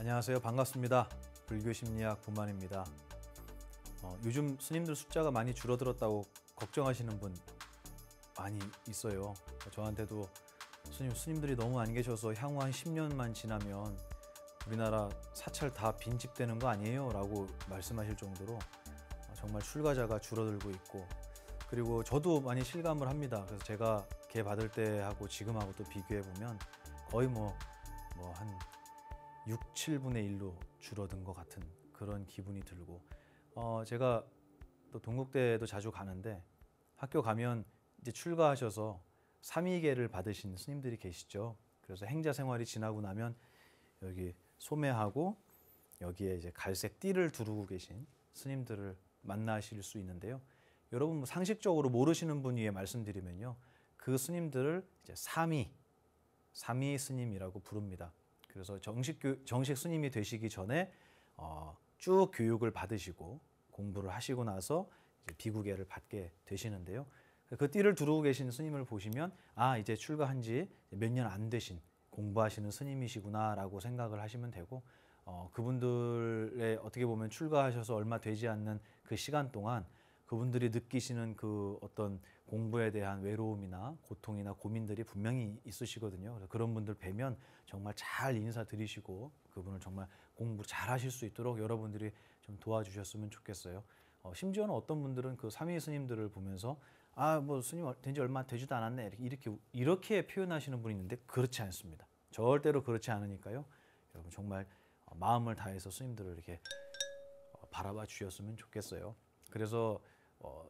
안녕하세요. 반갑습니다. 불교심리학 부만입니다. 요즘 스님들 숫자가 많이 줄어들었다고 걱정하시는 분 많이 있어요. 저한테도 스님들이 너무 안 계셔서 향후 한 10년만 지나면 우리나라 사찰 다 빈집되는 거 아니에요? 라고 말씀하실 정도로 정말 출가자가 줄어들고 있고, 그리고 저도 많이 실감을 합니다. 그래서 제가 개 받을 때하고 지금하고 또 비교해 보면 거의 한 6, 7분의 1로 줄어든 것 같은 그런 기분이 들고, 제가 또 동국대도 자주 가는데 학교 가면 이제 출가하셔서 삼위계를 받으신 스님들이 계시죠. 그래서 행자 생활이 지나고 나면 여기 소매하고 여기에 이제 갈색 띠를 두르고 계신 스님들을 만나실 수 있는데요. 여러분 상식적으로 모르시는 분 위해 말씀드리면요, 그 스님들을 이제 삼위 스님이라고 부릅니다. 그래서 정식 스님이 되시기 전에 쭉 교육을 받으시고 공부를 하시고 나서 이제 비구계를 받게 되시는데요. 그 띠를 두르고 계신 스님을 보시면 이제 출가한 지 몇 년 안 되신 공부하시는 스님이시구나라고 생각을 하시면 되고, 그분들의 어떻게 보면 출가하셔서 얼마 되지 않는 그 시간 동안 그분들이 느끼시는 그 어떤 공부에 대한 외로움이나 고통이나 고민들이 분명히 있으시거든요. 그래서 그런 분들 뵈면 정말 잘 인사드리시고 그분을 정말 공부 잘 하실 수 있도록 여러분들이 좀 도와주셨으면 좋겠어요. 심지어는 어떤 분들은 그 삼위 스님들을 보면서 스님 된 지 얼마 되지도 않았네 이렇게 표현하시는 분이 있는데, 그렇지 않습니다. 절대로 그렇지 않으니까요. 여러분 정말 마음을 다해서 스님들을 이렇게 바라봐 주셨으면 좋겠어요. 그래서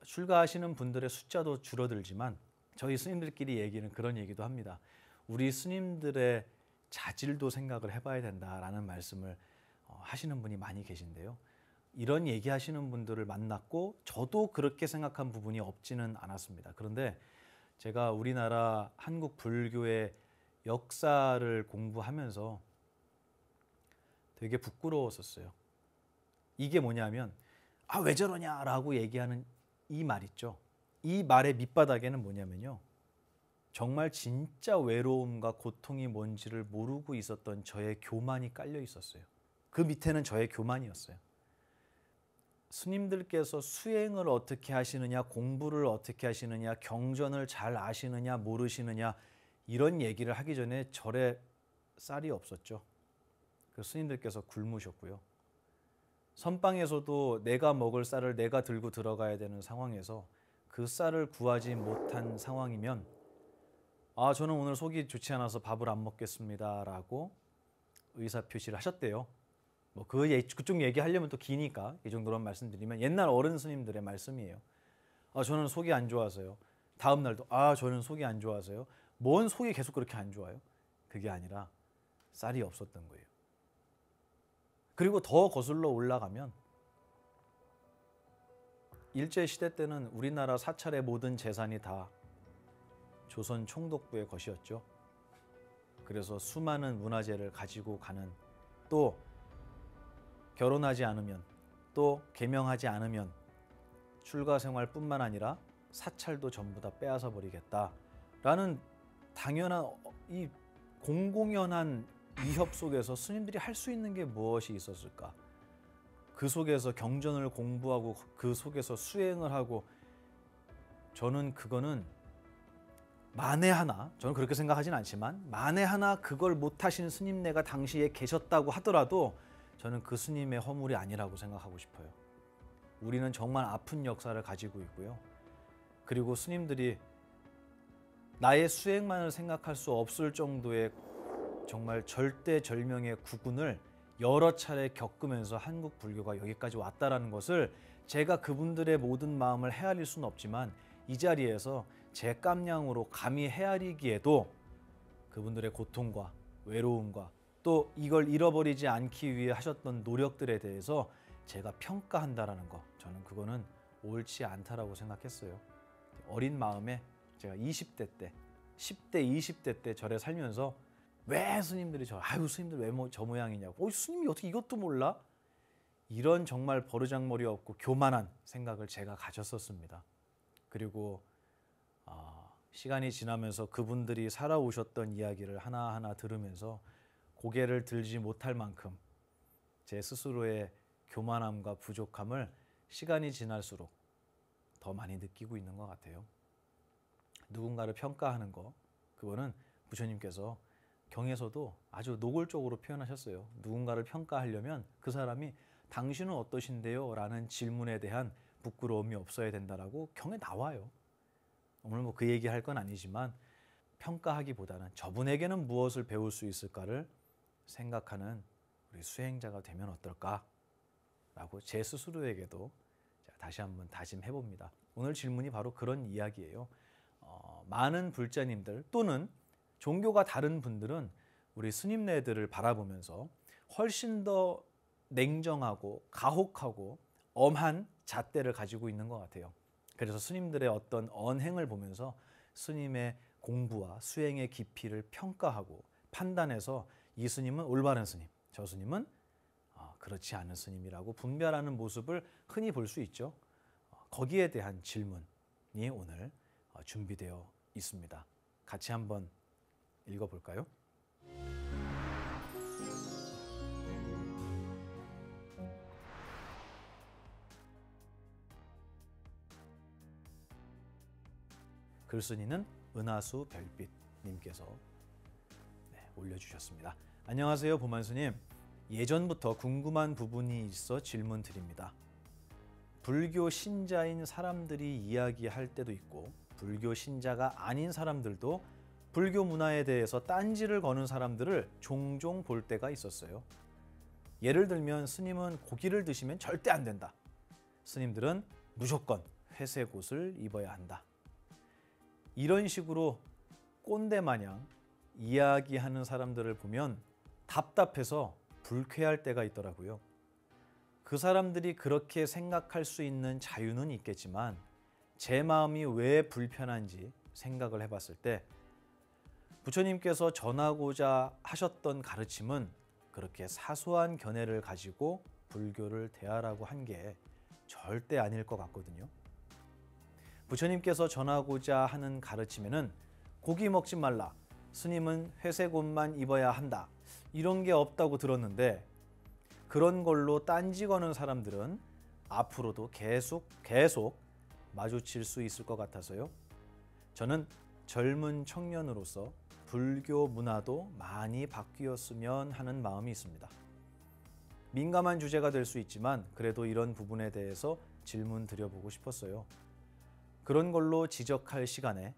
출가하시는 분들의 숫자도 줄어들지만 저희 스님들끼리 얘기는 그런 얘기도 합니다. 우리 스님들의 자질도 생각을 해봐야 된다라는 말씀을 하시는 분이 많이 계신데요. 이런 얘기하시는 분들을 만났고 저도 그렇게 생각한 부분이 없지는 않았습니다. 그런데 제가 우리나라 한국 불교의 역사를 공부하면서 되게 부끄러웠었어요. 이게 뭐냐면 왜 저러냐라고 얘기하는 이 말 있죠. 이 말의 밑바닥에는 뭐냐면요, 정말 진짜 외로움과 고통이 뭔지를 모르고 있었던 저의 교만이 깔려 있었어요. 그 밑에는 저의 교만이었어요. 스님들께서 수행을 어떻게 하시느냐, 공부를 어떻게 하시느냐, 경전을 잘 아시느냐 모르시느냐, 이런 얘기를 하기 전에 절에 쌀이 없었죠. 그 스님들께서 굶으셨고요. 선방에서도 내가 먹을 쌀을 내가 들고 들어가야 되는 상황에서 그 쌀을 구하지 못한 상황이면 저는 오늘 속이 좋지 않아서 밥을 안 먹겠습니다 라고 의사표시를 하셨대요. 그쪽 얘기하려면 또 기니까 이 정도로만 말씀드리면, 옛날 어른 스님들의 말씀이에요. 저는 속이 안 좋아서요. 다음 날도 저는 속이 안 좋아서요. 뭔 속이 계속 그렇게 안 좋아요? 그게 아니라 쌀이 없었던 거예요. 그리고 더 거슬러 올라가면 일제시대 때는 우리나라 사찰의 모든 재산이 다 조선 총독부의 것이었죠. 그래서 수많은 문화재를 가지고 가는, 또 결혼하지 않으면, 또 계명하지 않으면 출가 생활뿐만 아니라 사찰도 전부 다 빼앗아 버리겠다라는 당연한 이 공공연한 위협 속에서 스님들이 할 수 있는 게 무엇이 있었을까? 그 속에서 경전을 공부하고 그 속에서 수행을 하고, 저는 그거는 만에 하나, 저는 그렇게 생각하진 않지만 만에 하나 그걸 못하신 스님네가 당시에 계셨다고 하더라도 저는 그 스님의 허물이 아니라고 생각하고 싶어요. 우리는 정말 아픈 역사를 가지고 있고요. 그리고 스님들이 나의 수행만을 생각할 수 없을 정도의 정말 절대절명의 구군을 여러 차례 겪으면서 한국 불교가 여기까지 왔다라는 것을, 제가 그분들의 모든 마음을 헤아릴 수는 없지만 이 자리에서 제 깜냥으로 감히 헤아리기에도 그분들의 고통과 외로움과 또 이걸 잃어버리지 않기 위해 하셨던 노력들에 대해서 제가 평가한다라는 거, 저는 그거는 옳지 않다라고 생각했어요. 어린 마음에 제가 20대 때, 10대, 20대 때 절에 살면서 왜 스님들이 스님들 왜 저 모양이냐고, 스님이 어떻게 이것도 몰라? 이런 정말 버르장머리 없고 교만한 생각을 제가 가졌었습니다. 그리고 시간이 지나면서 그분들이 살아오셨던 이야기를 하나하나 들으면서 고개를 들지 못할 만큼 제 스스로의 교만함과 부족함을 시간이 지날수록 더 많이 느끼고 있는 것 같아요. 누군가를 평가하는 거, 그거는 부처님께서 경에서도 아주 노골적으로 표현하셨어요. 누군가를 평가하려면 그 사람이 당신은 어떠신데요? 라는 질문에 대한 부끄러움이 없어야 된다라고 경에 나와요. 오늘 뭐 그 얘기 할 건 아니지만 평가하기보다는 저분에게는 무엇을 배울 수 있을까를 생각하는 우리 수행자가 되면 어떨까라고 제 스스로에게도 다시 한번 다짐해 봅니다. 오늘 질문이 바로 그런 이야기예요. 많은 불자님들 또는 종교가 다른 분들은 우리 스님네들을 바라보면서 훨씬 더 냉정하고 가혹하고 엄한 잣대를 가지고 있는 것 같아요. 그래서 스님들의 어떤 언행을 보면서 스님의 공부와 수행의 깊이를 평가하고 판단해서 이 스님은 올바른 스님, 저 스님은 그렇지 않은 스님이라고 분별하는 모습을 흔히 볼 수 있죠. 거기에 대한 질문이 오늘 준비되어 있습니다. 같이 한번 읽어볼까요? 글쓴이는 은하수 별빛님께서 올려주셨습니다. 안녕하세요, 보만스님. 예전부터 궁금한 부분이 있어 질문 드립니다. 불교 신자인 사람들이 이야기할 때도 있고 불교 신자가 아닌 사람들도 불교 문화에 대해서 딴지를 거는 사람들을 종종 볼 때가 있었어요. 예를 들면 스님은 고기를 드시면 절대 안 된다. 스님들은 무조건 회색 옷을 입어야 한다. 이런 식으로 꼰대 마냥 이야기하는 사람들을 보면 답답해서 불쾌할 때가 있더라고요. 그 사람들이 그렇게 생각할 수 있는 자유는 있겠지만 제 마음이 왜 불편한지 생각을 해봤을 때 부처님께서 전하고자 하셨던 가르침은 그렇게 사소한 견해를 가지고 불교를 대하라고 한 게 절대 아닐 것 같거든요. 부처님께서 전하고자 하는 가르침에는 고기 먹지 말라, 스님은 회색 옷만 입어야 한다, 이런 게 없다고 들었는데 그런 걸로 딴지 거는 사람들은 앞으로도 계속 마주칠 수 있을 것 같아서요. 저는 젊은 청년으로서 불교 문화도 많이 바뀌었으면 하는 마음이 있습니다. 민감한 주제가 될 수 있지만 그래도 이런 부분에 대해서 질문 드려보고 싶었어요. 그런 걸로 지적할 시간에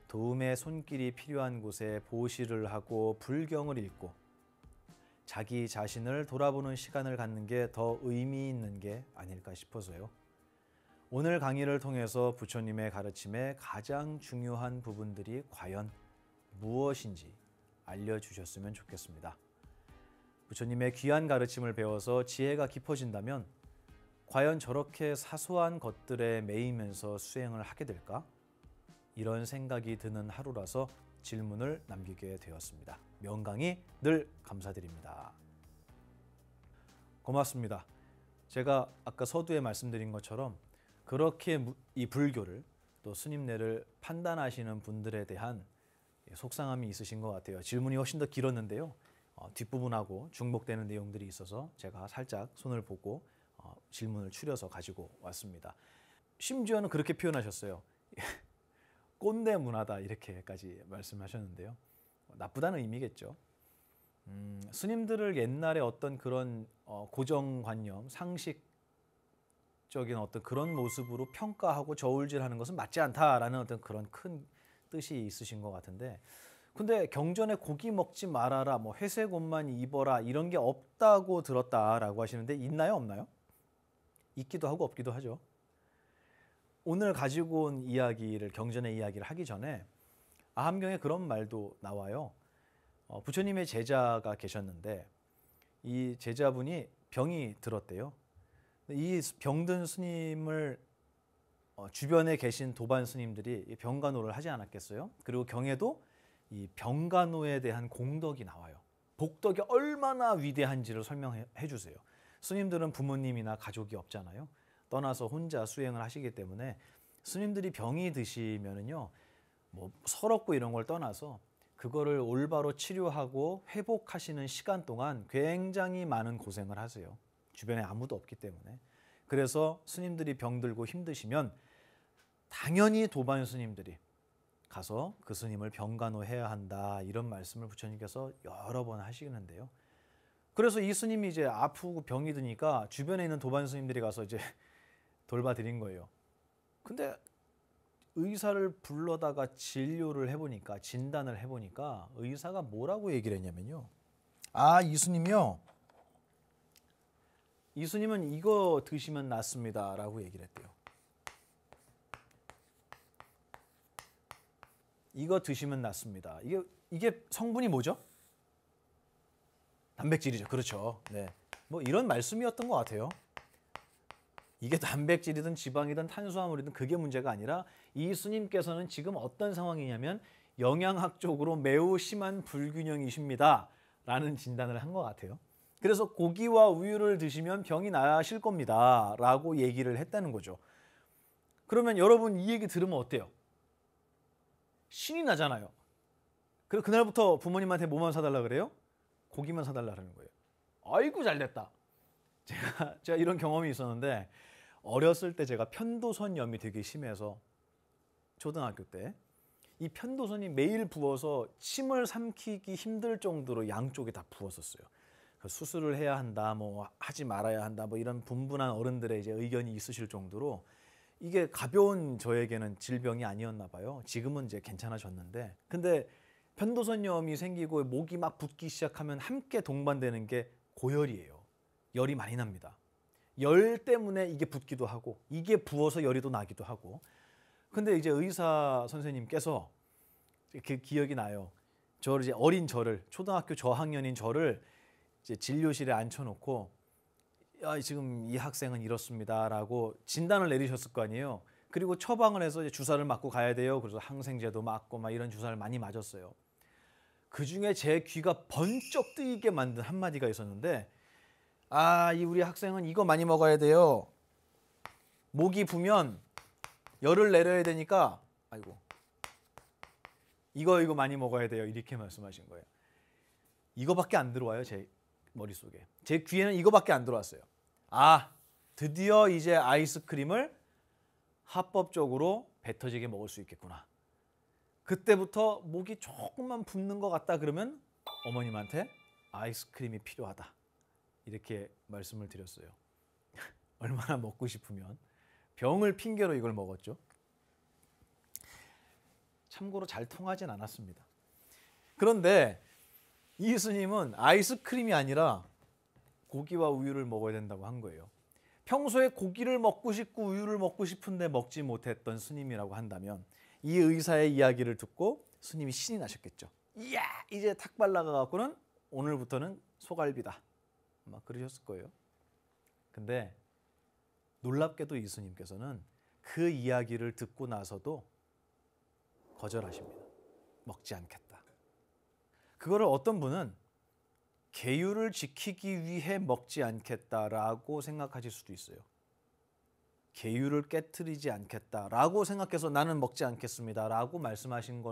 도움의 손길이 필요한 곳에 보시를 하고 불경을 읽고 자기 자신을 돌아보는 시간을 갖는 게 더 의미 있는 게 아닐까 싶어서요. 오늘 강의를 통해서 부처님의 가르침의 가장 중요한 부분들이 과연 무엇인지 알려주셨으면 좋겠습니다. 부처님의 귀한 가르침을 배워서 지혜가 깊어진다면 과연 저렇게 사소한 것들에 매이면서 수행을 하게 될까? 이런 생각이 드는 하루라서 질문을 남기게 되었습니다. 명강의 늘 감사드립니다. 고맙습니다. 제가 아까 서두에 말씀드린 것처럼 그렇게 이 불교를 또 스님네를 판단하시는 분들에 대한 속상함이 있으신 것 같아요. 질문이 훨씬 더 길었는데요. 뒷부분하고 중복되는 내용들이 있어서 제가 살짝 손을 보고 질문을 추려서 가지고 왔습니다. 심지어는 그렇게 표현하셨어요. 꼰대 문화다 이렇게까지 말씀하셨는데요. 나쁘다는 의미겠죠. 스님들을 옛날에 어떤 그런 고정관념, 상식적인 어떤 그런 모습으로 평가하고 저울질하는 것은 맞지 않다라는 어떤 그런 큰 뜻이 있으신 것 같은데, 근데 경전에 고기 먹지 말아라, 뭐 회색 옷만 입어라 이런 게 없다고 들었다라고 하시는데 있나요, 없나요? 있기도 하고 없기도 하죠. 오늘 가지고 온 이야기를 경전의 이야기를 하기 전에 아함경에 그런 말도 나와요. 부처님의 제자가 계셨는데 이 제자분이 병이 들었대요. 이 병든 스님을 주변에 계신 도반 스님들이 병간호를 하지 않았겠어요? 그리고 경에도 이 병간호에 대한 공덕이 나와요. 복덕이 얼마나 위대한지를 설명해 주세요. 스님들은 부모님이나 가족이 없잖아요. 떠나서 혼자 수행을 하시기 때문에 스님들이 병이 드시면은요, 뭐 서럽고 이런 걸 떠나서 그거를 올바로 치료하고 회복하시는 시간 동안 굉장히 많은 고생을 하세요. 주변에 아무도 없기 때문에. 그래서 스님들이 병들고 힘드시면 당연히 도반 스님들이 가서 그 스님을 병간호해야 한다, 이런 말씀을 부처님께서 여러 번 하시는데요. 그래서 이 스님이 이제 아프고 병이 드니까 주변에 있는 도반 스님들이 가서 이제 돌봐드린 거예요. 근데 의사를 불러다가 진료를 해보니까, 진단을 해보니까 의사가 뭐라고 얘기를 했냐면요. 이 스님이요, 이 스님은 이거 드시면 낫습니다 라고 얘기를 했대요. 이거 드시면 낫습니다. 이게 성분이 뭐죠? 단백질이죠. 그렇죠. 네. 뭐 이런 말씀이었던 것 같아요. 이게 단백질이든 지방이든 탄수화물이든 그게 문제가 아니라 이 스님께서는 지금 어떤 상황이냐면 영양학적으로 매우 심한 불균형이십니다 라는 진단을 한 것 같아요. 그래서 고기와 우유를 드시면 병이 나실 겁니다 라고 얘기를 했다는 거죠. 그러면 여러분 이 얘기 들으면 어때요? 신이 나잖아요. 그래서 그날부터 부모님한테 뭐만 사달라 그래요? 고기만 사달라는 거예요. 아이고 잘됐다. 제가 이런 경험이 있었는데, 어렸을 때 제가 편도선염이 되게 심해서 초등학교 때 이 편도선이 매일 부어서 침을 삼키기 힘들 정도로 양쪽에 다 부었었어요. 수술을 해야 한다, 뭐 하지 말아야 한다, 뭐 이런 분분한 어른들의 이제 의견이 있으실 정도로 이게 가벼운 저에게는 질병이 아니었나 봐요. 지금은 이제 괜찮아졌는데, 근데 편도선염이 생기고 목이 막 붓기 시작하면 함께 동반되는 게 고열이에요. 열이 많이 납니다. 열 때문에 이게 붓기도 하고 이게 부어서 열이 또 나기도 하고. 근데 이제 의사 선생님께서 그 기억이 나요. 저를 이제 어린 저를, 초등학교 저학년인 저를 이제 진료실에 앉혀놓고, 지금 이 학생은 이렇습니다라고 진단을 내리셨을 거 아니에요. 그리고 처방을 해서 이제 주사를 맞고 가야 돼요. 그래서 항생제도 맞고 막 이런 주사를 많이 맞았어요. 그 중에 제 귀가 번쩍 뜨이게 만든 한마디가 있었는데, 이 우리 학생은 이거 많이 먹어야 돼요. 목이 부면 열을 내려야 되니까, 이거 많이 먹어야 돼요. 이렇게 말씀하신 거예요. 이거밖에 안 들어와요, 제 머릿속에. 제 귀에는 이거밖에 안 들어왔어요. 드디어 이제 아이스크림을 합법적으로 배 터지게 먹을 수 있겠구나. 그때부터 목이 조금만 붓는 것 같다 그러면 어머님한테 아이스크림이 필요하다, 이렇게 말씀을 드렸어요. 얼마나 먹고 싶으면 병을 핑계로 이걸 먹었죠. 참고로 잘 통하진 않았습니다. 그런데 이 스님은 아이스크림이 아니라 고기와 우유를 먹어야 된다고 한 거예요. 평소에 고기를 먹고 싶고 우유를 먹고 싶은데 먹지 못했던 스님이라고 한다면, 이 의사의 이야기를 듣고 스님이 신이 나셨겠죠. 이야, 이제 탁 발라가갖고는 오늘부터는 소갈비다, 막 그러셨을 거예요. 근데 놀랍게도 이 스님께서는 그 이야기를 듣고 나서도 거절하십니다. 먹지 않겠다. 그거를 어떤 분은 계율을 지키기 위해 먹지 않겠다라고 생각하실 수도 있어요. 계율을 깨트리지 않겠다라고 생각해서 나는 먹지 않겠습니다라고 말씀하신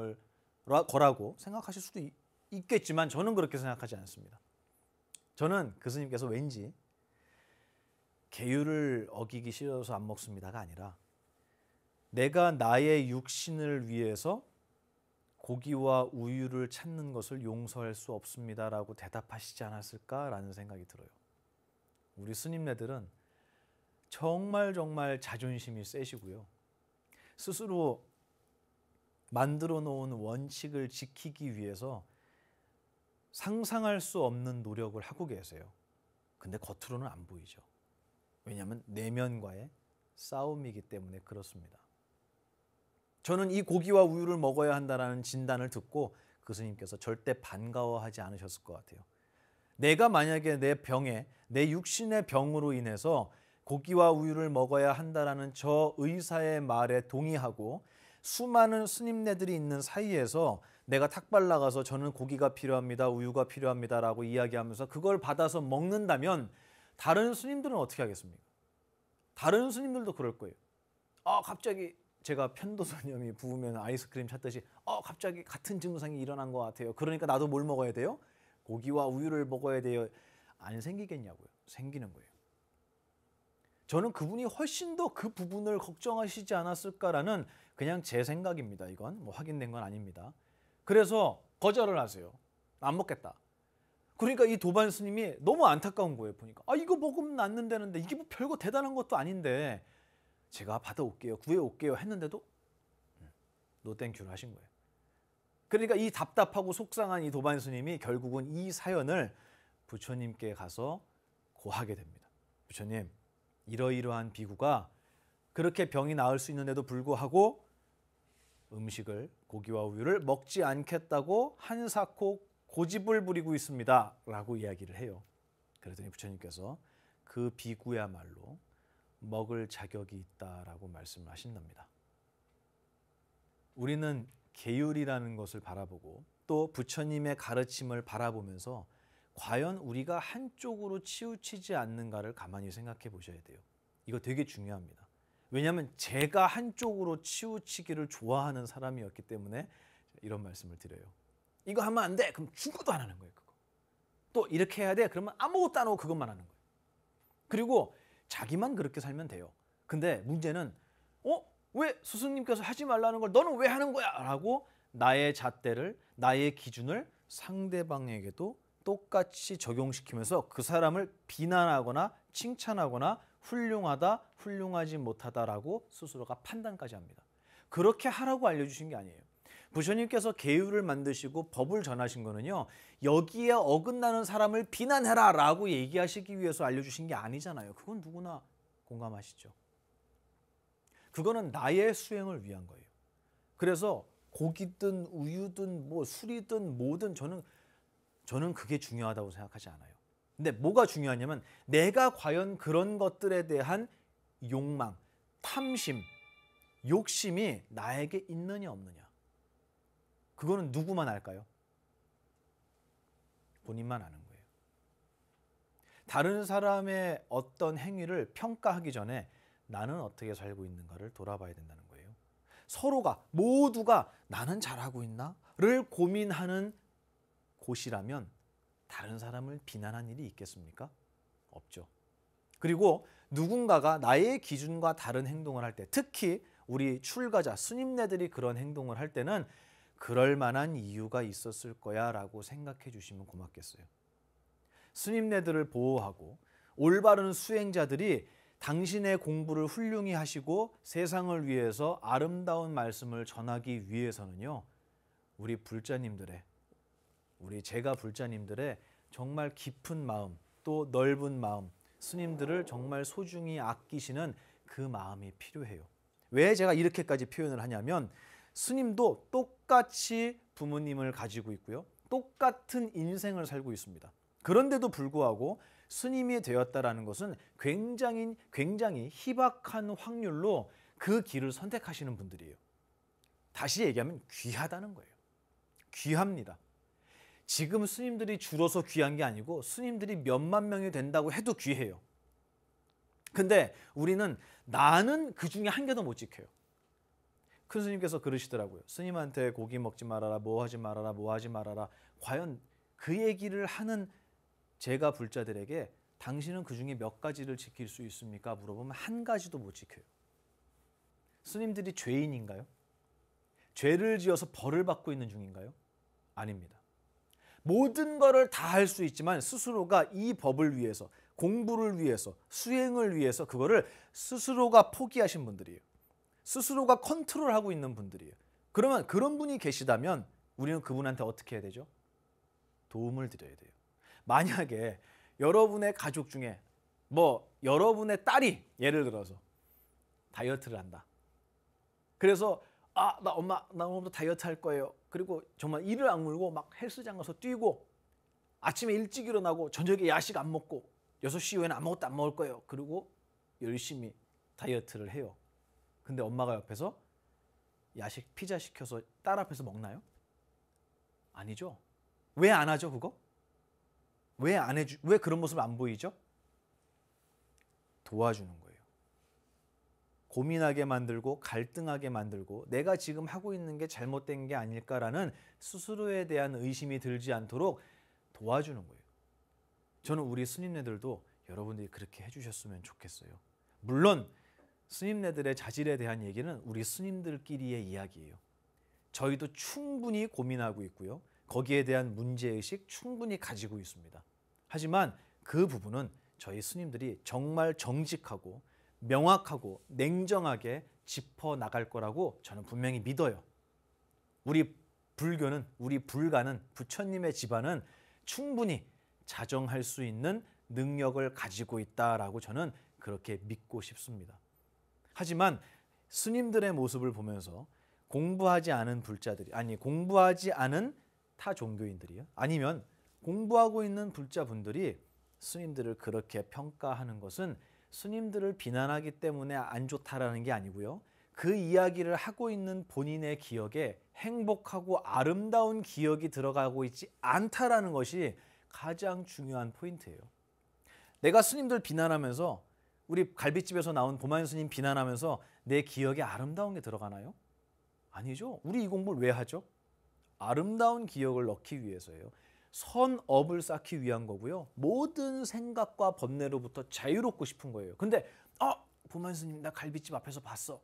거라고 생각하실 수도 있겠지만, 저는 그렇게 생각하지 않습니다. 저는 그 스님께서 왠지 계율을 어기기 싫어서 안 먹습니다가 아니라, 내가 나의 육신을 위해서 고기와 우유를 찾는 것을 용서할 수 없습니다라고 대답하시지 않았을까라는 생각이 들어요. 우리 스님네들은 정말 자존심이 세시고요. 스스로 만들어 놓은 원칙을 지키기 위해서 상상할 수 없는 노력을 하고 계세요. 근데 겉으로는 안 보이죠. 왜냐하면 내면과의 싸움이기 때문에 그렇습니다. 저는 이 고기와 우유를 먹어야 한다는 진단을 듣고 그 스님께서 절대 반가워하지 않으셨을 것 같아요. 내가 만약에 내 병에, 내 육신의 병으로 인해서 고기와 우유를 먹어야 한다는 저 의사의 말에 동의하고 수많은 스님네들이 있는 사이에서 내가 탁 발라가서 저는 고기가 필요합니다, 우유가 필요합니다라고 이야기하면서 그걸 받아서 먹는다면 다른 스님들은 어떻게 하겠습니까? 다른 스님들도 그럴 거예요. 갑자기 제가 편도선염이 부으면 아이스크림 찾듯이 갑자기 같은 증상이 일어난 것 같아요. 그러니까 나도 뭘 먹어야 돼요? 고기와 우유를 먹어야 돼요. 안 생기겠냐고요. 생기는 거예요. 저는 그분이 훨씬 더 그 부분을 걱정하시지 않았을까라는 그냥 제 생각입니다. 이건 뭐 확인된 건 아닙니다. 그래서 거절을 하세요. 안 먹겠다. 그러니까 이 도반 스님이 너무 안타까운 거예요. 보니까 이거 먹으면 낫는다는데 이게 뭐 별거 대단한 것도 아닌데 제가 받아올게요. 구해올게요 했는데도 노땡큐를 하신 거예요. 그러니까 이 답답하고 속상한 이 도반 스님이 결국은 이 사연을 부처님께 가서 고하게 됩니다. 부처님, 이러이러한 비구가 그렇게 병이 나을 수 있는데도 불구하고 음식을, 고기와 우유를 먹지 않겠다고 한사코 고집을 부리고 있습니다 라고 이야기를 해요. 그랬더니 부처님께서 그 비구야말로 먹을 자격이 있다라고 말씀을 하신답니다. 우리는 계율이라는 것을 바라보고 또 부처님의 가르침을 바라보면서 과연 우리가 한쪽으로 치우치지 않는가를 가만히 생각해 보셔야 돼요. 이거 되게 중요합니다. 왜냐하면 제가 한쪽으로 치우치기를 좋아하는 사람이었기 때문에 이런 말씀을 드려요. 이거 하면 안 돼. 그럼 죽어도 안 하는 거예요. 그거. 또 이렇게 해야 돼. 그러면 아무것도 안 하고 그것만 하는 거예요. 그리고 자기만 그렇게 살면 돼요. 근데 문제는 왜 스승님께서 하지 말라는 걸 너는 왜 하는 거야? 라고 나의 잣대를, 나의 기준을 상대방에게도 똑같이 적용시키면서 그 사람을 비난하거나 칭찬하거나 훌륭하다, 훌륭하지 못하다라고 스스로가 판단까지 합니다. 그렇게 하라고 알려주신 게 아니에요. 부처님께서 계율을 만드시고 법을 전하신 거는요, 여기에 어긋나는 사람을 비난해라 라고 얘기하시기 위해서 알려주신 게 아니잖아요. 그건 누구나 공감하시죠. 그거는 나의 수행을 위한 거예요. 그래서 고기든 우유든 뭐 술이든 뭐든 저는 그게 중요하다고 생각하지 않아요. 근데 뭐가 중요하냐면 내가 과연 그런 것들에 대한 욕망, 탐심, 욕심이 나에게 있느냐 없느냐. 그거는 누구만 알까요? 본인만 아는 거예요. 다른 사람의 어떤 행위를 평가하기 전에 나는 어떻게 살고 있는가를 돌아봐야 된다는 거예요. 서로가 모두가 나는 잘하고 있나를 고민하는 곳이라면 다른 사람을 비난한 일이 있겠습니까? 없죠. 그리고 누군가가 나의 기준과 다른 행동을 할 때, 특히 우리 출가자, 스님네들이 그런 행동을 할 때는 그럴 만한 이유가 있었을 거야 라고 생각해 주시면 고맙겠어요. 스님네들을 보호하고 올바른 수행자들이 당신의 공부를 훌륭히 하시고 세상을 위해서 아름다운 말씀을 전하기 위해서는요, 우리 불자님들의, 우리 제가 불자님들의 정말 깊은 마음, 또 넓은 마음, 스님들을 정말 소중히 아끼시는 그 마음이 필요해요. 왜 제가 이렇게까지 표현을 하냐면 스님도 똑같이 부모님을 가지고 있고요. 똑같은 인생을 살고 있습니다. 그런데도 불구하고 스님이 되었다라는 것은 굉장히 희박한 확률로 그 길을 선택하시는 분들이에요. 다시 얘기하면 귀하다는 거예요. 귀합니다. 지금 스님들이 줄어서 귀한 게 아니고 스님들이 몇만 명이 된다고 해도 귀해요. 근데 우리는 나는 그 중에 한 개도 못 지켜요. 큰 스님께서 그러시더라고요. 스님한테 고기 먹지 말아라, 뭐 하지 말아라, 뭐 하지 말아라. 과연 그 얘기를 하는 제가 불자들에게 당신은 그 중에 몇 가지를 지킬 수 있습니까? 물어보면 한 가지도 못 지켜요. 스님들이 죄인인가요? 죄를 지어서 벌을 받고 있는 중인가요? 아닙니다. 모든 것을 다 할 수 있지만 스스로가 이 법을 위해서, 공부를 위해서, 수행을 위해서 그거를 스스로가 포기하신 분들이에요. 스스로가 컨트롤하고 있는 분들이에요. 그러면 그런 분이 계시다면 우리는 그분한테 어떻게 해야 되죠? 도움을 드려야 돼요. 만약에 여러분의 가족 중에 여러분의 딸이 예를 들어서 다이어트를 한다. 그래서 나 엄마 나 오늘부터 다이어트 할 거예요. 그리고 정말 이를 악물고 막 헬스장 가서 뛰고 아침에 일찍 일어나고 저녁에 야식 안 먹고 6시 이후에는 아무것도 안 먹을 거예요. 그리고 열심히 다이어트를 해요. 근데 엄마가 옆에서 야식 피자 시켜서 딸 앞에서 먹나요? 아니죠. 왜 안 하죠, 그거? 왜 그런 모습을 안 보이죠? 도와주는 거예요. 고민하게 만들고 갈등하게 만들고 내가 지금 하고 있는 게 잘못된 게 아닐까라는 스스로에 대한 의심이 들지 않도록 도와주는 거예요. 저는 우리 스님네들도 여러분들이 그렇게 해주셨으면 좋겠어요. 물론 스님네들의 자질에 대한 얘기는 우리 스님들끼리의 이야기예요. 저희도 충분히 고민하고 있고요. 거기에 대한 문제의식 충분히 가지고 있습니다. 하지만 그 부분은 저희 스님들이 정말 정직하고 명확하고 냉정하게 짚어나갈 거라고 저는 분명히 믿어요. 우리 불교는, 우리 불가는, 부처님의 집안은 충분히 자정할 수 있는 능력을 가지고 있다라고 저는 그렇게 믿고 싶습니다. 하지만 스님들의 모습을 보면서 공부하지 않은 불자들이, 아니 공부하지 않은 타 종교인들이요, 아니면 공부하고 있는 불자분들이 스님들을 그렇게 평가하는 것은 스님들을 비난하기 때문에 안 좋다라는 게 아니고요. 그 이야기를 하고 있는 본인의 기억에 행복하고 아름다운 기억이 들어가고 있지 않다라는 것이 가장 중요한 포인트예요. 내가 스님들 비난하면서, 우리 갈빗집에서 나온 보만 스님 비난하면서 내 기억에 아름다운 게 들어가나요? 아니죠. 우리 이 공부를 왜 하죠? 아름다운 기억을 넣기 위해서예요. 선업을 쌓기 위한 거고요. 모든 생각과 번뇌로부터 자유롭고 싶은 거예요. 근데 보만 스님 나 갈빗집 앞에서 봤어.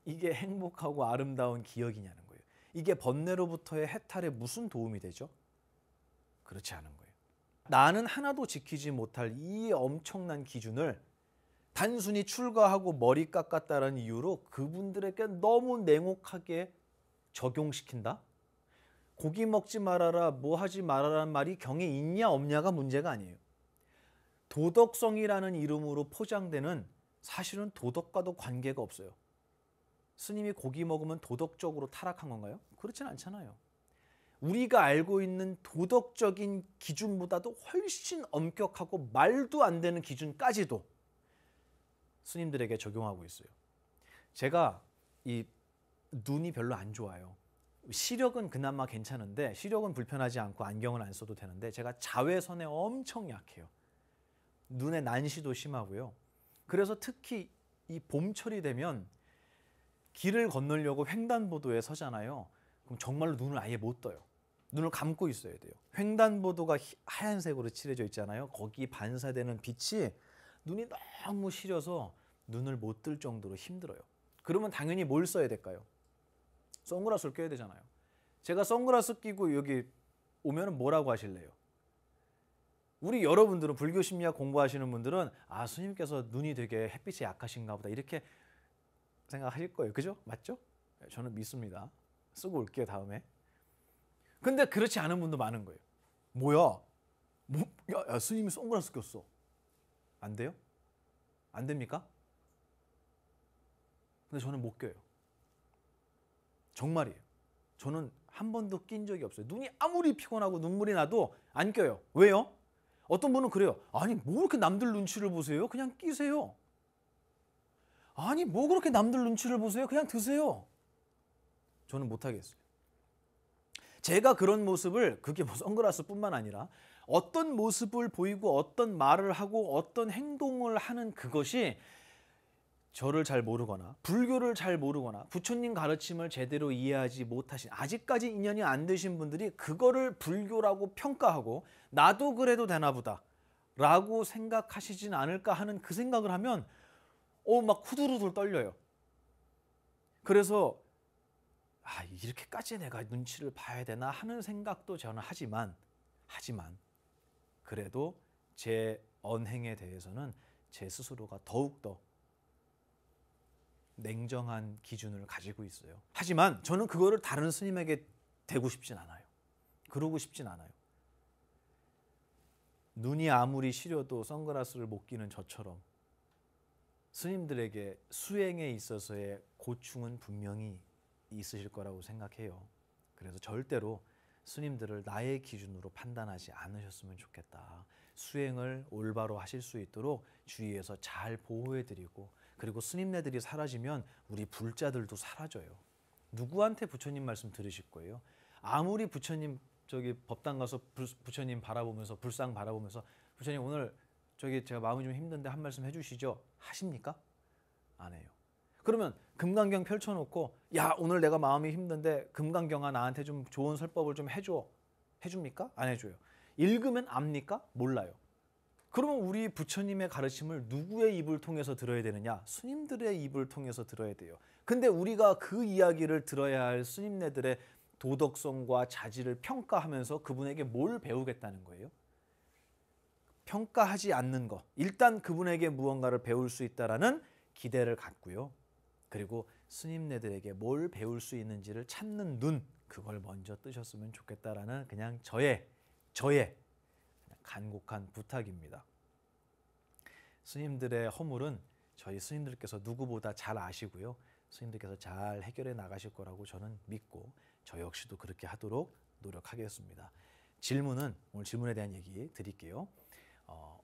이게 행복하고 아름다운 기억이냐는 거예요. 이게 번뇌로부터의 해탈에 무슨 도움이 되죠? 그렇지 않은 거예요. 나는 하나도 지키지 못할 이 엄청난 기준을 단순히 출가하고 머리 깎았다는 이유로 그분들에게 너무 냉혹하게 적용시킨다? 고기 먹지 말아라, 뭐 하지 말아라는 말이 경에 있냐 없냐가 문제가 아니에요. 도덕성이라는 이름으로 포장되는, 사실은 도덕과도 관계가 없어요. 스님이 고기 먹으면 도덕적으로 타락한 건가요? 그렇진 않잖아요. 우리가 알고 있는 도덕적인 기준보다도 훨씬 엄격하고 말도 안 되는 기준까지도 스님들에게 적용하고 있어요. 제가 이 눈이 별로 안 좋아요. 시력은 그나마 괜찮은데, 시력은 불편하지 않고 안경을 안 써도 되는데, 제가 자외선에 엄청 약해요. 눈의 난시도 심하고요. 그래서 특히 이 봄철이 되면 길을 건너려고 횡단보도에 서잖아요. 그럼 정말로 눈을 아예 못 떠요. 눈을 감고 있어야 돼요. 횡단보도가 하얀색으로 칠해져 있잖아요. 거기 반사되는 빛이 눈이 너무 시려서 눈을 못 뜰 정도로 힘들어요. 그러면 당연히 뭘 써야 될까요? 선글라스를 껴야 되잖아요. 제가 선글라스 끼고 여기 오면 뭐라고 하실래요? 우리 여러분들은, 불교 심리학 공부하시는 분들은 스님께서 눈이 되게 햇빛에 약하신가 보다 이렇게 생각하실 거예요. 그죠? 맞죠? 저는 믿습니다. 쓰고 올게요, 다음에. 근데 그렇지 않은 분도 많은 거예요. 뭐야? 야, 스님이 선글라스 꼈어. 안 돼요? 안 됩니까? 근데 저는 못 껴요. 정말이에요. 저는 한 번도 낀 적이 없어요. 눈이 아무리 피곤하고 눈물이 나도 안 껴요. 왜요? 어떤 분은 그래요. 아니 뭐 그렇게 남들 눈치를 보세요? 그냥 끼세요. 아니 뭐 그렇게 남들 눈치를 보세요? 그냥 드세요. 저는 못하겠어요. 제가 그런 모습을, 그게 뭐 선글라스뿐만 아니라 어떤 모습을 보이고 어떤 말을 하고 어떤 행동을 하는 그것이 저를 잘 모르거나 불교를 잘 모르거나 부처님 가르침을 제대로 이해하지 못하신, 아직까지 인연이 안 되신 분들이 그거를 불교라고 평가하고 나도 그래도 되나 보다 라고 생각하시진 않을까 하는 그 생각을 하면 막 후들후들 떨려요. 그래서 이렇게까지 내가 눈치를 봐야 되나 하는 생각도 저는 하지만 그래도 제 언행에 대해서는 제 스스로가 더욱더 냉정한 기준을 가지고 있어요. 하지만 저는 그거를 다른 스님에게 대고 싶진 않아요. 그러고 싶진 않아요. 눈이 아무리 시려도 선글라스를 못 끼는 저처럼 스님들에게 수행에 있어서의 고충은 분명히 있으실 거라고 생각해요. 그래서 절대로 스님들을 나의 기준으로 판단하지 않으셨으면 좋겠다. 수행을 올바로 하실 수 있도록 주위에서 잘 보호해드리고, 그리고 스님네들이 사라지면 우리 불자들도 사라져요. 누구한테 부처님 말씀 들으실 거예요? 아무리 부처님 법당 가서 부처님 바라보면서, 불상 바라보면서 부처님 오늘 제가 마음이 좀 힘든데 한 말씀 해주시죠 하십니까? 안 해요. 그러면 금강경 펼쳐놓고 야 오늘 내가 마음이 힘든데 금강경아 나한테 좀 좋은 설법을 좀 해줘. 해줍니까? 안 해줘요. 읽으면 압니까? 몰라요. 그러면 우리 부처님의 가르침을 누구의 입을 통해서 들어야 되느냐? 스님들의 입을 통해서 들어야 돼요. 근데 우리가 그 이야기를 들어야 할 스님네들의 도덕성과 자질을 평가하면서 그분에게 뭘 배우겠다는 거예요? 평가하지 않는 것. 일단 그분에게 무언가를 배울 수 있다라는 기대를 갖고요. 그리고 스님네들에게 뭘 배울 수 있는지를 찾는 눈, 그걸 먼저 뜨셨으면 좋겠다라는 그냥 저의 간곡한 부탁입니다. 스님들의 허물은 저희 스님들께서 누구보다 잘 아시고요. 스님들께서 잘 해결해 나가실 거라고 저는 믿고 저 역시도 그렇게 하도록 노력하겠습니다. 오늘 질문에 대한 얘기 드릴게요.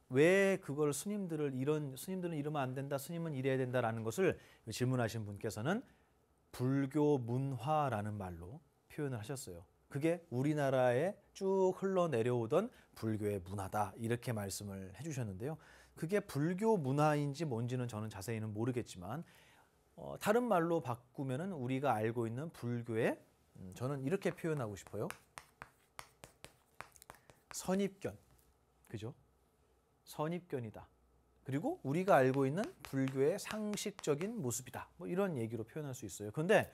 왜 그걸 스님들은 이러면 안 된다, 스님은 이래야 된다라는 것을 질문하신 분께서는 불교 문화라는 말로 표현을 하셨어요. 그게 우리나라에 쭉 흘러내려오던 불교의 문화다 이렇게 말씀을 해주셨는데요. 그게 불교 문화인지 뭔지는 저는 자세히는 모르겠지만 다른 말로 바꾸면은 우리가 알고 있는 불교의 저는 이렇게 표현하고 싶어요. 선입견, 그죠? 선입견이다. 그리고 우리가 알고 있는 불교의 상식적인 모습이다. 뭐 이런 얘기로 표현할 수 있어요. 그런데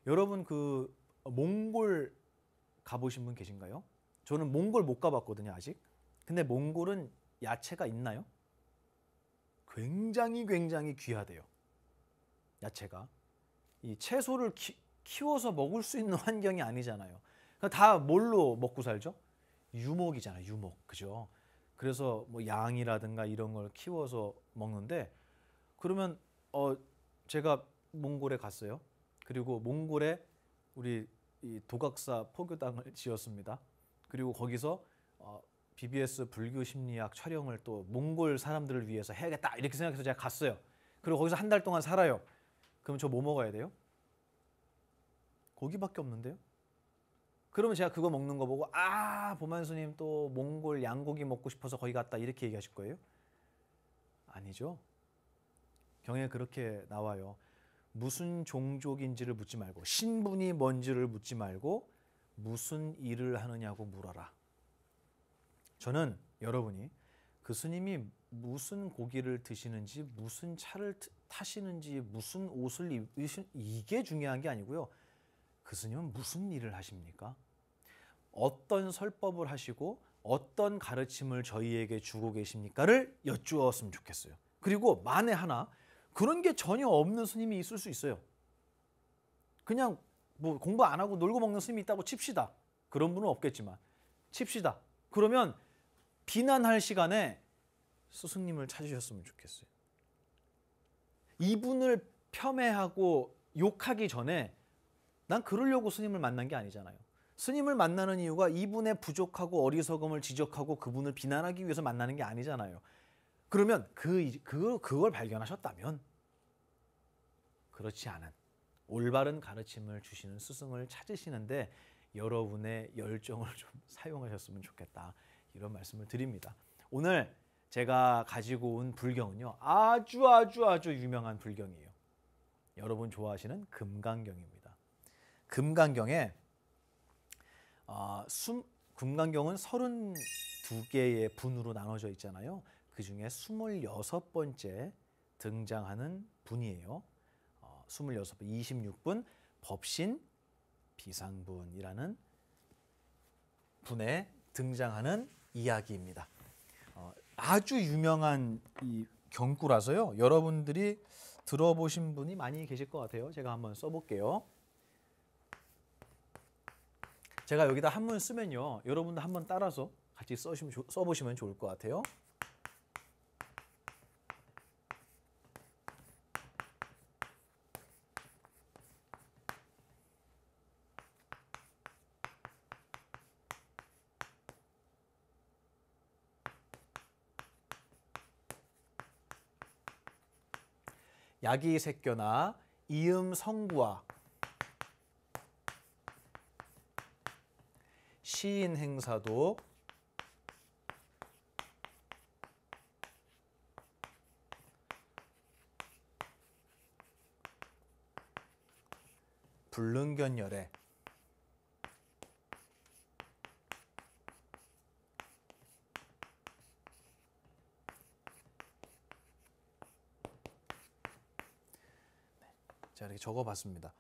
여러분 그 몽골 가보신 분 계신가요? 저는 몽골 못 가봤거든요 아직. 근데 몽골은 야채가 있나요? 굉장히 귀하대요. 야채가. 이 채소를 키워서 먹을 수 있는 환경이 아니잖아요. 다 뭘로 먹고 살죠? 유목이잖아요. 유목. 그죠? 그래서 뭐 양이라든가 이런 걸 키워서 먹는데 그러면 제가 몽골에 갔어요. 그리고 몽골에 우리 이 도각사 포교당을 지었습니다. 그리고 거기서 BBS 불교 심리학 촬영을 또 몽골 사람들을 위해서 해야겠다 이렇게 생각해서 제가 갔어요. 그리고 거기서 한 달 동안 살아요. 그럼 저 뭐 먹어야 돼요? 고기밖에 없는데요? 그러면 제가 그거 먹는 거 보고 보만 스님 또 몽골 양고기 먹고 싶어서 거기 갔다 이렇게 얘기하실 거예요? 아니죠. 경에 그렇게 나와요. 무슨 종족인지를 묻지 말고 신분이 뭔지를 묻지 말고 무슨 일을 하느냐고 물어라. 저는 여러분이 그 스님이 무슨 고기를 드시는지 무슨 차를 타시는지 무슨 옷을 입으신 이게 중요한 게 아니고요. 그 스님은 무슨 일을 하십니까? 어떤 설법을 하시고 어떤 가르침을 저희에게 주고 계십니까를 여쭈었으면 좋겠어요. 그리고 만에 하나 그런 게 전혀 없는 스님이 있을 수 있어요. 그냥 뭐 공부 안 하고 놀고 먹는 스님이 있다고 칩시다. 그런 분은 없겠지만 칩시다. 그러면 비난할 시간에 스승님을 찾으셨으면 좋겠어요. 이분을 폄훼하고 욕하기 전에 난 그러려고 스님을 만난 게 아니잖아요. 스님을 만나는 이유가 이분의 부족하고 어리석음을 지적하고 그분을 비난하기 위해서 만나는 게 아니잖아요. 그러면 그걸 발견하셨다면 그렇지 않은 올바른 가르침을 주시는 스승을 찾으시는데 여러분의 열정을 좀 사용하셨으면 좋겠다. 이런 말씀을 드립니다. 오늘 제가 가지고 온 불경은요. 아주 유명한 불경이에요. 여러분 좋아하시는 금강경입니다. 금강경에 금강경은 32개의 분으로 나눠져 있잖아요. 그중에 26번째 등장하는 분이에요. 26번, 26분 법신 비상분이라는 분에 등장하는 이야기입니다. 아주 유명한 이 경구라서요. 여러분들이 들어보신 분이 많이 계실 것 같아요. 제가 한번 써볼게요. 제가 여기다 한문 쓰면요. 여러분도 한번 따라서 같이 써보시면 좋을 것 같아요. 야기색견화 이음성구와 시인행사도 불능견열애. 자, 이렇게 적어봤습니다.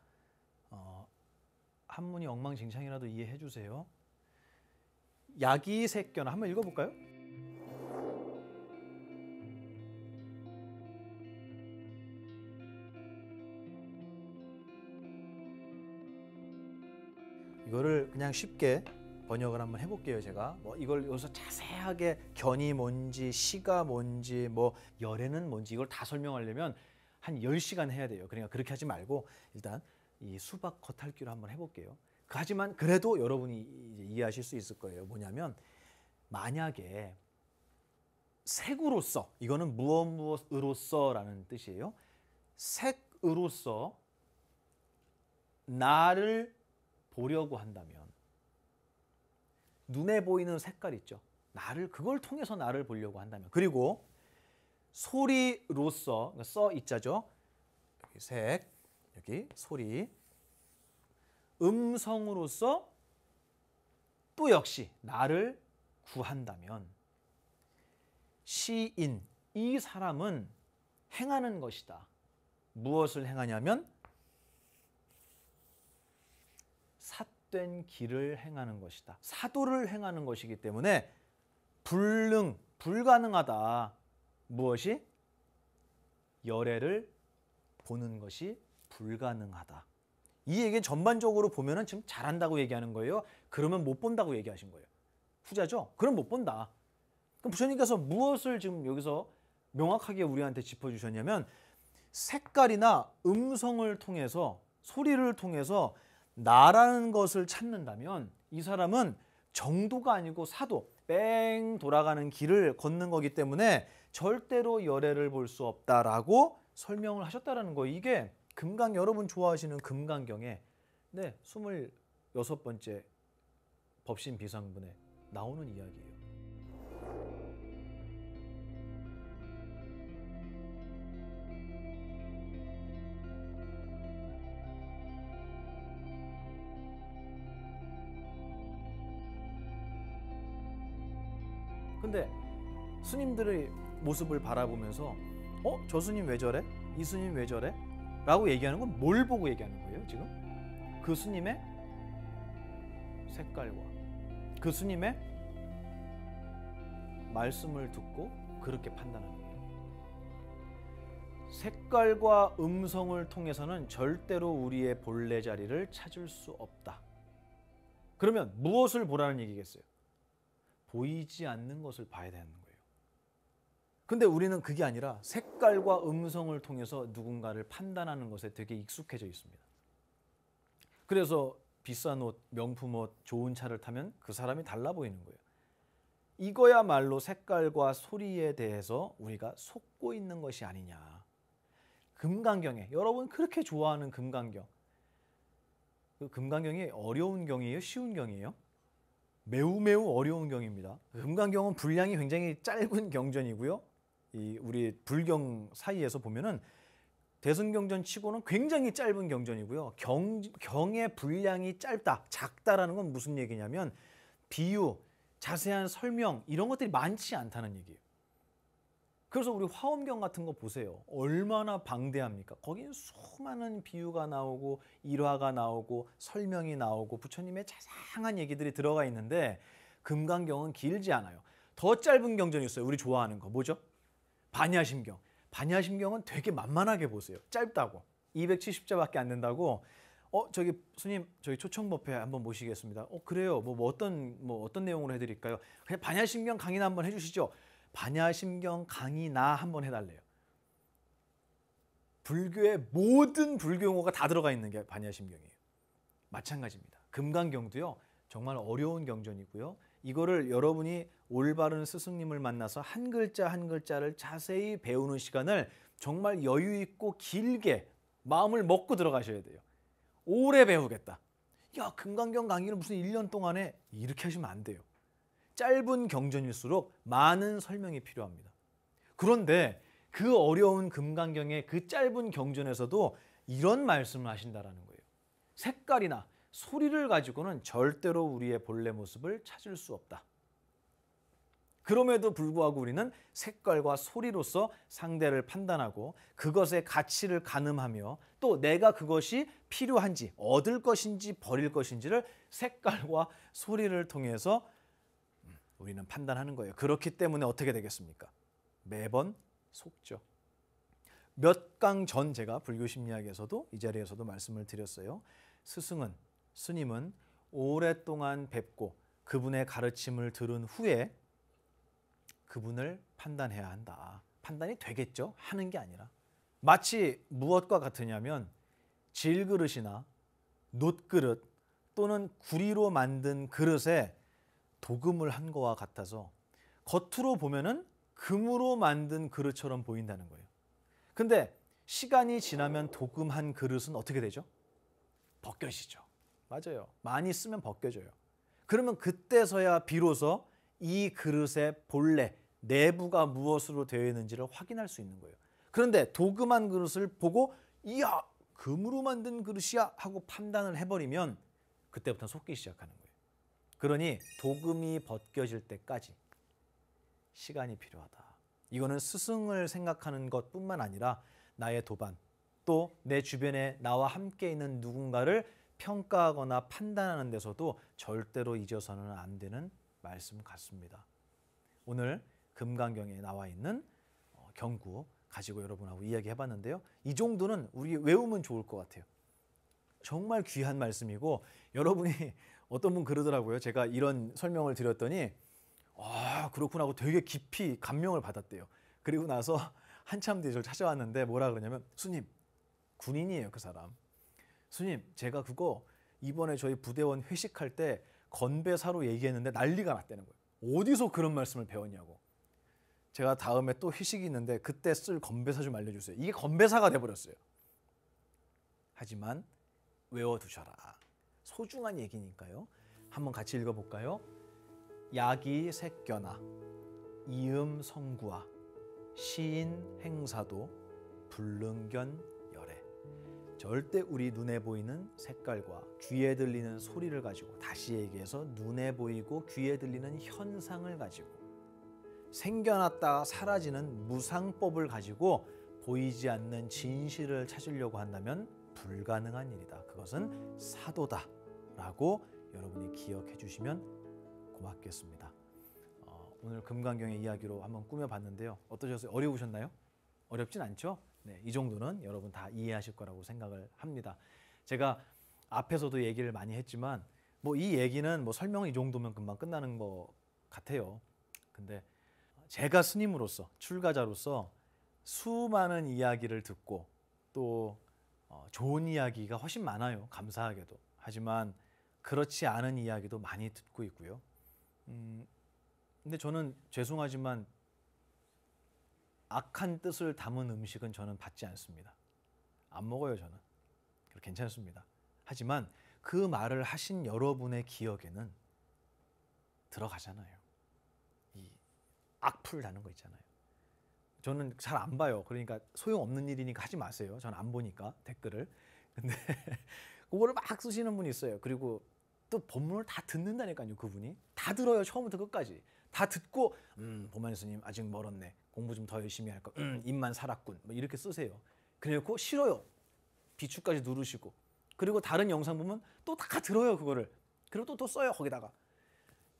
한문이 엉망진창이라도 이해해 주세요. 야기색견 한번 읽어볼까요? 이거를 그냥 쉽게 번역을 한번 해볼게요. 제가 뭐 이걸 여기서 자세하게 견이 뭔지 시가 뭔지 뭐 열애는 뭔지 이걸 다 설명하려면 한 10시간 해야 돼요. 그러니까 그렇게 하지 말고 일단 이 수박 겉핥기로 한번 해볼게요. 하지만 그래도 여러분이 이제 이해하실 수 있을 거예요. 뭐냐면 만약에 색으로서, 이거는 무엇으로서라는 뜻이에요. 색으로서 나를 보려고 한다면, 눈에 보이는 색깔 있죠. 그걸 통해서 나를 보려고 한다면, 그리고 소리로서, 써 이자죠. 여기 색, 여기 소리, 음성으로서 또 역시 나를 구한다면, 시인, 이 사람은 행하는 것이다. 무엇을 행하냐면 삿된 길을 행하는 것이다. 사도를 행하는 것이기 때문에 불가능하다. 무엇이? 열애를 보는 것이 불가능하다. 이 얘기는 전반적으로 보면은 지금 잘한다고 얘기하는 거예요. 그러면 못 본다고 얘기하신 거예요. 후자죠? 그럼 못 본다. 그럼 부처님께서 무엇을 지금 여기서 명확하게 우리한테 짚어주셨냐면 색깔이나 음성을 통해서, 소리를 통해서 나라는 것을 찾는다면 이 사람은 정도가 아니고 사도, 뺑 돌아가는 길을 걷는 거기 때문에 절대로 열애를 볼 수 없다라고 설명을 하셨다라는 거예요. 이게 여러분 좋아하시는 금강경에 26번째 법신 비상문에 나오는 이야기예요. 근데 스님들의 모습을 바라보면서 저 스님 왜 저래? 이 스님 왜 저래? 라고 얘기하는 건 뭘 보고 얘기하는 거예요 지금? 그 스님의 색깔과 그 스님의 말씀을 듣고 그렇게 판단하는 거예요. 색깔과 음성을 통해서는 절대로 우리의 본래 자리를 찾을 수 없다. 그러면 무엇을 보라는 얘기겠어요? 보이지 않는 것을 봐야 되는 거예요. 근데 우리는 그게 아니라 색깔과 음성을 통해서 누군가를 판단하는 것에 되게 익숙해져 있습니다. 그래서 비싼 옷, 명품 옷, 좋은 차를 타면 그 사람이 달라 보이는 거예요. 이거야말로 색깔과 소리에 대해서 우리가 속고 있는 것이 아니냐. 금강경에, 여러분 그렇게 좋아하는 금강경. 그 금강경이 어려운 경이에요? 쉬운 경이에요? 매우 어려운 경입니다. 금강경은 분량이 굉장히 짧은 경전이고요. 우리 불경 사이에서 보면은 대승경전 치고는 굉장히 짧은 경전이고요. 경의 분량이 짧다, 작다라는 건 무슨 얘기냐면 비유, 자세한 설명 이런 것들이 많지 않다는 얘기예요. 그래서 우리 화엄경 같은 거 보세요. 얼마나 방대합니까? 거기는 수많은 비유가 나오고 일화가 나오고 설명이 나오고 부처님의 자상한 얘기들이 들어가 있는데 금강경은 길지 않아요. 더 짧은 경전이 있어요. 우리 좋아하는 거 뭐죠? 반야심경. 반야심경은 되게 만만하게 보세요. 짧다고. 270자밖에 안 된다고. 저기 스님 저희 초청법회 한번 모시겠습니다. 그래요. 어떤 내용으로 해드릴까요? 그냥 반야심경 강의나 한번 해주시죠. 반야심경 강의나 한번 해달래요. 불교의 모든 불교 용어가 다 들어가 있는 게 반야심경이에요. 마찬가지입니다. 금강경도요. 정말 어려운 경전이고요. 이거를 여러분이 올바른 스승님을 만나서 한 글자 한 글자를 자세히 배우는 시간을 정말 여유 있고 길게 마음을 먹고 들어가셔야 돼요. 오래 배우겠다. 야, 금강경 강의를 무슨 1년 동안에 이렇게 하시면 안 돼요. 짧은 경전일수록 많은 설명이 필요합니다. 그런데 그 어려운 금강경의 그 짧은 경전에서도 이런 말씀을 하신다라는 거예요. 색깔이나 소리를 가지고는 절대로 우리의 본래 모습을 찾을 수 없다. 그럼에도 불구하고 우리는 색깔과 소리로서 상대를 판단하고 그것의 가치를 가늠하며 또 내가 그것이 필요한지 얻을 것인지 버릴 것인지를 색깔과 소리를 통해서 우리는 판단하는 거예요. 그렇기 때문에 어떻게 되겠습니까? 매번 속죠. 몇 강 전 제가 불교 심리학에서도 이 자리에서도 말씀을 드렸어요. 스님은 오랫동안 뵙고 그분의 가르침을 들은 후에 그분을 판단해야 한다. 판단이 되겠죠? 하는 게 아니라. 마치 무엇과 같으냐면 질그릇이나 놋그릇 또는 구리로 만든 그릇에 도금을 한 거와 같아서 겉으로 보면은 금으로 만든 그릇처럼 보인다는 거예요. 근데 시간이 지나면 도금한 그릇은 어떻게 되죠? 벗겨지죠. 맞아요. 많이 쓰면 벗겨져요. 그러면 그때서야 비로소 이 그릇의 본래 내부가 무엇으로 되어 있는지를 확인할 수 있는 거예요. 그런데 도금한 그릇을 보고 이야 금으로 만든 그릇이야 하고 판단을 해버리면 그때부터 속기 시작하는 거예요. 그러니 도금이 벗겨질 때까지 시간이 필요하다. 이거는 스승을 생각하는 것뿐만 아니라 나의 도반 또 내 주변에 나와 함께 있는 누군가를 평가하거나 판단하는 데서도 절대로 잊어서는 안 되는 말씀 같습니다. 오늘 금강경에 나와 있는 경구 가지고 여러분하고 이야기해봤는데요. 이 정도는 우리 외우면 좋을 것 같아요. 정말 귀한 말씀이고 여러분이 어떤 분 그러더라고요. 제가 이런 설명을 드렸더니 아 그렇구나 하고 되게 깊이 감명을 받았대요. 그리고 나서 한참 뒤에 저를 찾아왔는데 뭐라 그러냐면 스님 군인이에요 그 사람. 스님 제가 그거 이번에 저희 부대원 회식할 때 건배사로 얘기했는데 난리가 났다는 거예요. 어디서 그런 말씀을 배웠냐고. 제가 다음에 또 회식이 있는데 그때 쓸 건배사 좀 알려주세요. 이게 건배사가 돼버렸어요. 하지만 외워두셔라. 소중한 얘기니까요. 한번 같이 읽어볼까요? 야기 색견아 이음 성구아 시인 행사도 불능견 열애. 절대 우리 눈에 보이는 색깔과 귀에 들리는 소리를 가지고 다시 얘기해서 눈에 보이고 귀에 들리는 현상을 가지고 생겨났다가 사라지는 무상법을 가지고 보이지 않는 진실을 찾으려고 한다면 불가능한 일이다. 그것은 사도다 라고 여러분이 기억해 주시면 고맙겠습니다. 오늘 금강경의 이야기로 한번 꾸며봤는데요. 어떠셨어요? 어려우셨나요? 어렵진 않죠? 네, 이 정도는 여러분 다 이해하실 거라고 생각을 합니다. 제가 앞에서도 얘기를 많이 했지만 뭐 이 얘기는 뭐 설명은 이 정도면 금방 끝나는 것 같아요. 근데 제가 스님으로서 출가자로서 수많은 이야기를 듣고 또 좋은 이야기가 훨씬 많아요. 감사하게도. 하지만 그렇지 않은 이야기도 많이 듣고 있고요. 근데 저는 죄송하지만 악한 뜻을 담은 음식은 저는 받지 않습니다. 안 먹어요 저는. 괜찮습니다. 하지만 그 말을 하신 여러분의 기억에는 들어가잖아요. 이 악플 다는 거 있잖아요. 저는 잘 안 봐요. 그러니까 소용없는 일이니까 하지 마세요. 저는 안 보니까 댓글을. 근데 그거를 막 쓰시는 분이 있어요. 그리고 또 본문을 다 듣는다니까요. 그분이 다 들어요. 처음부터 끝까지 다 듣고 보만 스님 아직 멀었네. 공부 좀 더 열심히 할 거. 입만 살았군. 뭐 이렇게 쓰세요. 그래놓고 싫어요. 비추까지 누르시고 그리고 다른 영상 보면 또 다 들어요. 그거를. 그리고 또 써요. 거기다가.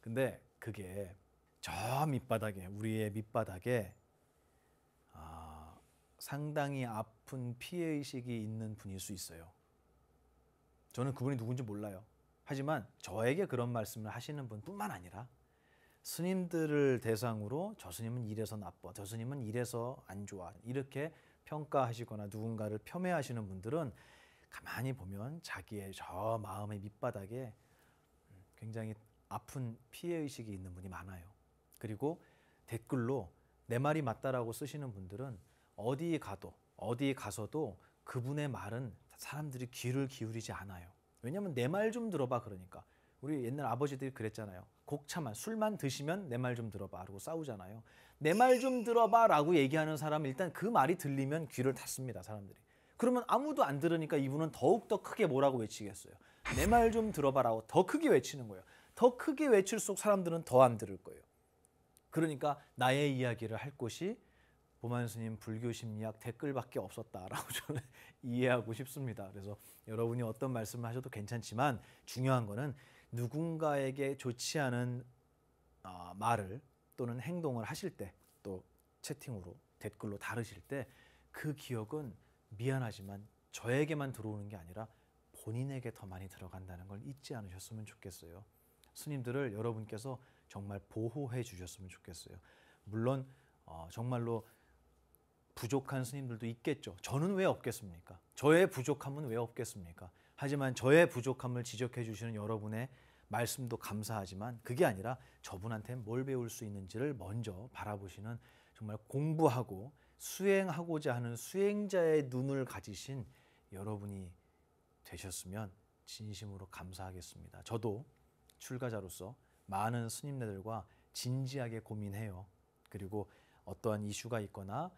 근데 그게 저 밑바닥에 우리의 밑바닥에 상당히 아픈 피해의식이 있는 분일 수 있어요. 저는 그분이 누군지 몰라요. 하지만 저에게 그런 말씀을 하시는 분뿐만 아니라 스님들을 대상으로 저 스님은 이래서 나빠, 저 스님은 이래서 안 좋아 이렇게 평가하시거나 누군가를 폄훼하시는 분들은 가만히 보면 자기의 저 마음의 밑바닥에 굉장히 아픈 피해의식이 있는 분이 많아요. 그리고 댓글로 내 말이 맞다라고 쓰시는 분들은 어디 가서도 그분의 말은 사람들이 귀를 기울이지 않아요. 왜냐하면 내 말 좀 들어봐 그러니까. 우리 옛날 아버지들이 그랬잖아요. 곡차만 술만 드시면 내 말 좀 들어봐 라고 싸우잖아요. 내 말 좀 들어봐 라고 얘기하는 사람은 일단 그 말이 들리면 귀를 닫습니다. 사람들이. 그러면 아무도 안 들으니까 이분은 더욱더 크게 뭐라고 외치겠어요. 내 말 좀 들어봐라고 더 크게 외치는 거예요. 더 크게 외칠수록 사람들은 더 안 들을 거예요. 그러니까 나의 이야기를 할 곳이 보만 스님 불교 심리학 댓글밖에 없었다라고 저는 이해하고 싶습니다. 그래서 여러분이 어떤 말씀을 하셔도 괜찮지만 중요한 거는 누군가에게 좋지 않은 말을 또는 행동을 하실 때, 또 채팅으로 댓글로 다루실 때 그 기억은 미안하지만 저에게만 들어오는 게 아니라 본인에게 더 많이 들어간다는 걸 잊지 않으셨으면 좋겠어요. 스님들을 여러분께서 정말 보호해 주셨으면 좋겠어요. 물론 정말로 부족한 스님들도 있겠죠. 저는 왜 없겠습니까? 저의 부족함은 왜 없겠습니까? 하지만 저의 부족함을 지적해 주시는 여러분의 말씀도 감사하지만 그게 아니라 저분한테 뭘 배울 수 있는지를 먼저 바라보시는 정말 공부하고 수행하고자 하는 수행자의 눈을 가지신 여러분이 되셨으면 진심으로 감사하겠습니다. 저도 출가자로서 많은 스님네들과 진지하게 고민해요. 그리고 어떠한 이슈가 있거나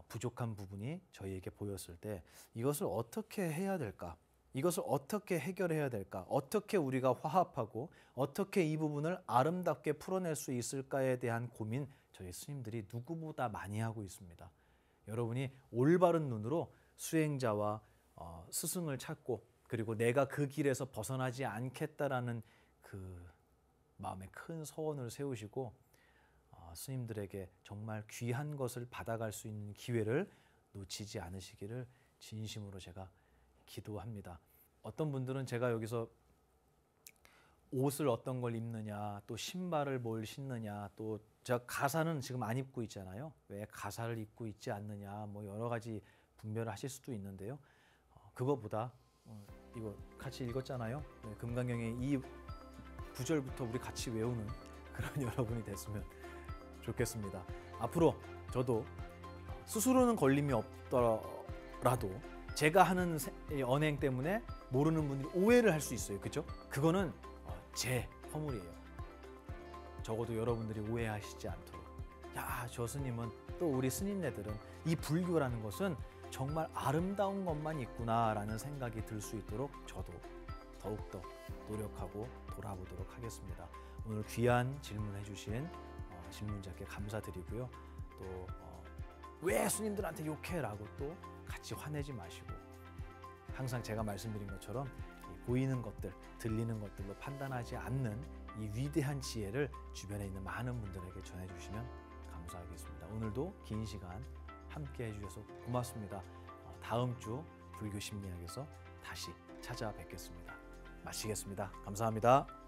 부족한 부분이 저희에게 보였을 때 이것을 어떻게 해야 될까? 이것을 어떻게 해결해야 될까? 어떻게 우리가 화합하고 어떻게 이 부분을 아름답게 풀어낼 수 있을까에 대한 고민 저희 스님들이 누구보다 많이 하고 있습니다. 여러분이 올바른 눈으로 수행자와 스승을 찾고 그리고 내가 그 길에서 벗어나지 않겠다라는 그 마음에 큰 서원을 세우시고 스님들에게 정말 귀한 것을 받아갈 수 있는 기회를 놓치지 않으시기를 진심으로 제가 기도합니다. 어떤 분들은 제가 여기서 옷을 어떤 걸 입느냐, 또 신발을 뭘 신느냐, 또 제가 가사는 지금 안 입고 있잖아요. 왜 가사를 입고 있지 않느냐, 뭐 여러 가지 분별을 하실 수도 있는데요. 그거보다 이거 같이 읽었잖아요. 네, 금강경의 이 구절부터 우리 같이 외우는 그런 여러분이 됐으면 좋겠습니다. 앞으로 저도 스스로는 걸림이 없더라도 제가 하는 언행 때문에 모르는 분들이 오해를 할 수 있어요. 그렇죠? 그거는 제 허물이에요. 적어도 여러분들이 오해하시지 않도록. 야, 저 스님은 또 우리 스님네들은 이 불교라는 것은 정말 아름다운 것만 있구나라는 생각이 들 수 있도록 저도 더욱더 노력하고 돌아보도록 하겠습니다. 오늘 귀한 질문해 주신 질문자께 감사드리고요. 또 왜 스님들한테 욕해라고 또 같이 화내지 마시고 항상 제가 말씀드린 것처럼 보이는 것들, 들리는 것들로 판단하지 않는 이 위대한 지혜를 주변에 있는 많은 분들에게 전해주시면 감사하겠습니다. 오늘도 긴 시간 함께 해주셔서 고맙습니다. 다음 주 불교 심리학에서 다시 찾아뵙겠습니다. 마치겠습니다. 감사합니다.